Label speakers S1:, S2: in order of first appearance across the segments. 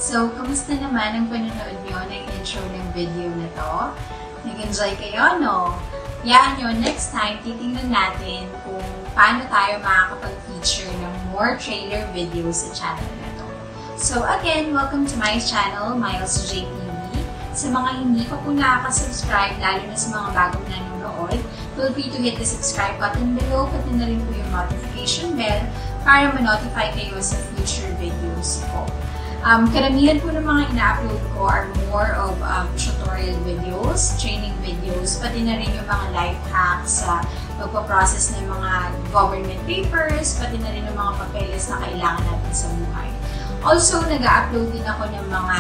S1: So, kamusta naman ang panonood nyo ng intro ng video na to? Nag-enjoy kayo, no? Yaan nyo, next time, titingnan natin kung paano tayo makakapag-feature ng more trailer videos sa channel na to. So, again, welcome to my channel, MylesJTV. Sa mga hindi pa po nakaka-subscribe, lalo na sa mga bagong nanonood, feel free to hit the subscribe button below, pati na rin po yung notification bell para ma-notify kayo sa future videos ko. Karamihan po ng mga ina-upload ko are more of tutorial videos, training videos, pati na rin yung mga life hacks sa pagpaprocess ng mga government papers, pati na rin yung mga papeles na kailangan natin sa buhay. Also, nag-upload din ako ng mga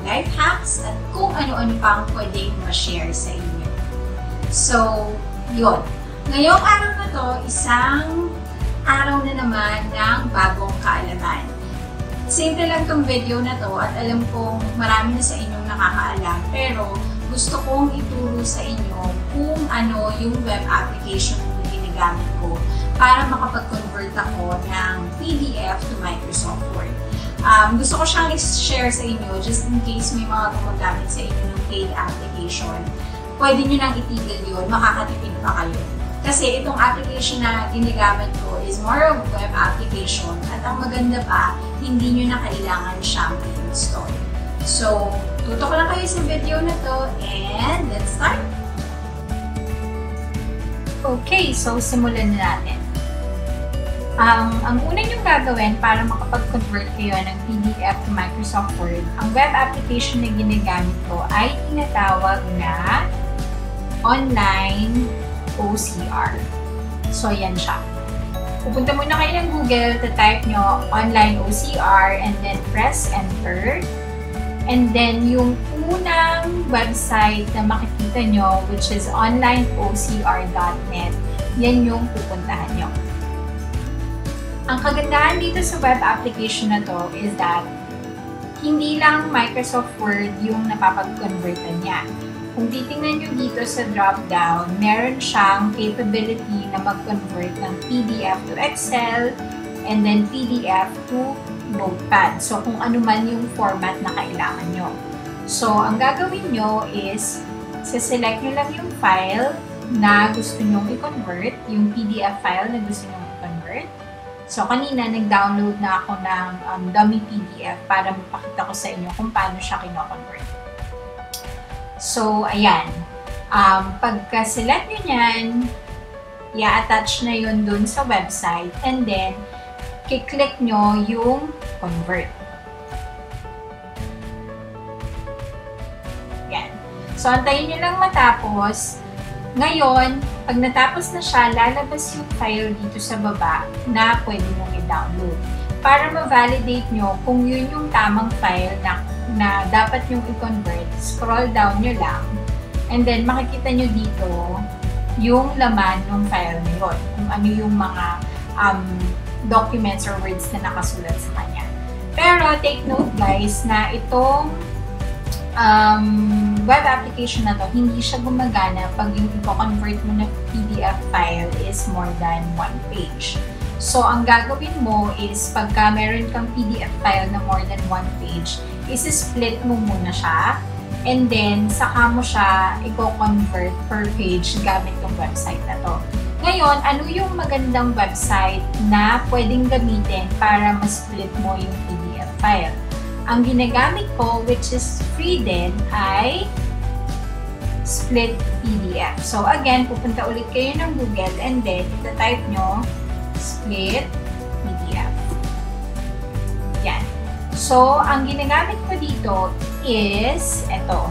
S1: life hacks at kung ano-ano pang pwedeng ma-share sa inyo. So, yun. Ngayong araw na to, isang araw na naman ng bagong kaalaman. Simple lang tong video na to at alam kong marami na sa inyong nakakaalam, pero gusto kong ituro sa inyo kung ano yung web application na ginagamit ko para makapag-convert ako ng PDF to Microsoft Word. Gusto ko siyang i-share sa inyo just in case may mga gumagamit sa inyo ng paid application. Pwede nyo nang itigil yun, makakatipid pa kayo. Kasi itong application na ginagamit ko is more of web application at ang maganda pa, hindi nyo na kailangan siyang i-install. So, tutok lang kayo sa video na to and let's start! Okay, so simulan na natin. Ang una nyo gagawin para makapag-convert kayo ng PDF to Microsoft Word, ang web application na ginagamit ko ay tinatawag na online OCR. So, yan siya. Pupunta muna kayo ng Google, type nyo online OCR and then press enter. And then, yung unang website na makikita nyo, which is onlineocr.net, yan yung pupuntahan nyo. Ang kagandahan dito sa web application na to is that hindi lang Microsoft Word yung napapag-convertan niya. Kung titingnan nyo dito sa drop-down, meron siyang capability na mag-convert ng PDF to Excel and then PDF to NOTEPAD. So, kung ano man yung format na kailangan nyo. So, ang gagawin nyo is, select nyo lang yung file na gusto nyo i-convert, yung PDF file na gusto nyo i-convert. So, kanina, nag-download na ako ng dummy PDF para mapakita ko sa inyo kung paano siya kino-convert. So, ayan. Pagka-select nyo yan, i-attach na yun dun sa website and then, kiklik nyo yung convert. Yan. So, antayin nyo lang matapos. Ngayon, pag natapos na siya, lalabas yung file dito sa baba na pwede nyo i-download. Para ma-validate nyo kung yun yung tamang file na dapat yung i-convert, scroll down nyo lang, and then makikita nyo dito yung laman ng file na yun, kung ano yung mga documents or words na nakasulat sa kanya. Pero take note guys na itong web application na to, hindi siya gumagana pag yung i-convert mo na PDF file is more than one page. So, ang gagawin mo is, pagka meron kang PDF file na more than one page, isi-split mo muna siya, and then, saka mo siya i-convert per page gamit yung website na to. Ngayon, ano yung magandang website na pwedeng gamitin para ma-split mo yung PDF file? Ang ginagamit ko, which is free din, ay Split PDF. So, again, pupunta ulit kayo ng Google, and then, ita-type nyo Split PDF. Yan. So, ang ginagamit ko dito is ito.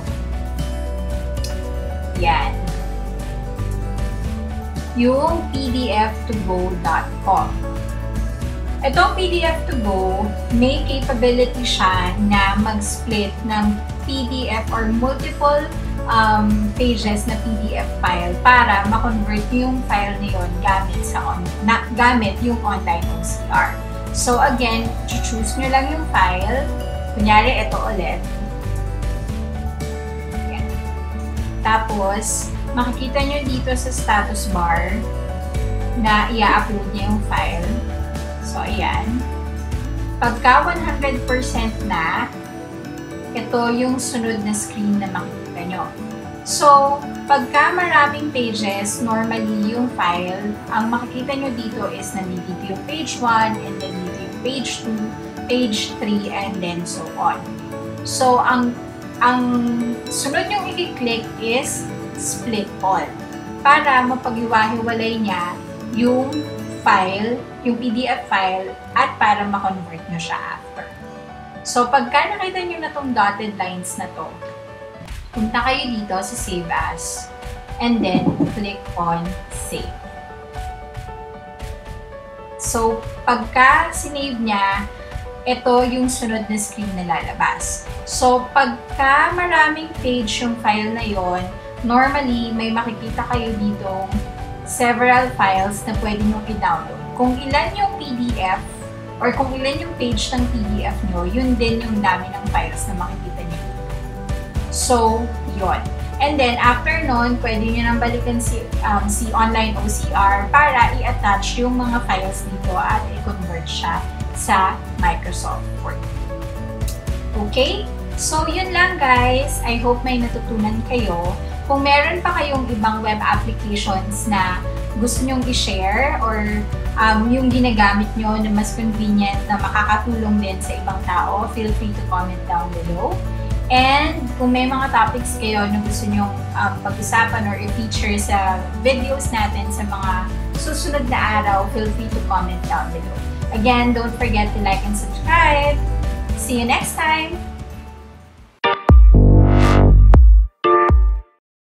S1: Yan. Yung pdf2go.com. Itong PDF2go, may capability siya na mag-split ng PDF or multiple pages na PDF file para ma-convert yung file na yun gamit yung online OCR. So again, choose nyo lang yung file. Kunyari, ito ulit. Ayan. Tapos, makikita nyo dito sa status bar na i-upload niya yung file. So, ayan. Pagka 100% na, ito yung sunod na screen na makikita nyo. So, pagka maraming pages, normally yung file, ang makikita nyo dito is nandito yung page 1, and then dito yung page 2, page 3, and then so on. So, ang sunod yung i-click is split all para mapag-iwahiwalay niya yung file, yung PDF file, at para ma-convert nyo siya after. So, pagka nakita nyo na tong dotted lines na to, punta kayo dito sa Save As, and then click on Save. So, pagka sinave niya, ito yung sunod na screen na lalabas. So, pagka maraming page yung file na yon, normally, may makikita kayo dito several files na pwede nyo i-download. Kung ilan yung PDF, or kung ilan yung page ng PDF nyo, yun din yung dami ng files na makikita nyo. So, yun. And then, after nun, pwede nyo nang balikan si online OCR para i-attach yung mga files dito at i-convert siya sa Microsoft Word. Okay? So, yun lang guys. I hope may natutunan kayo. Kung meron pa kayong ibang web applications na gusto nyong i-share or yung ginagamit nyo na mas convenient na makakatulong din sa ibang tao, feel free to comment down below. And kung may mga topics kayo na gusto nyong pag-usapan or i-feature sa videos natin sa mga susunod na araw, feel free to comment down below. Again, don't forget to like and subscribe. See you next time!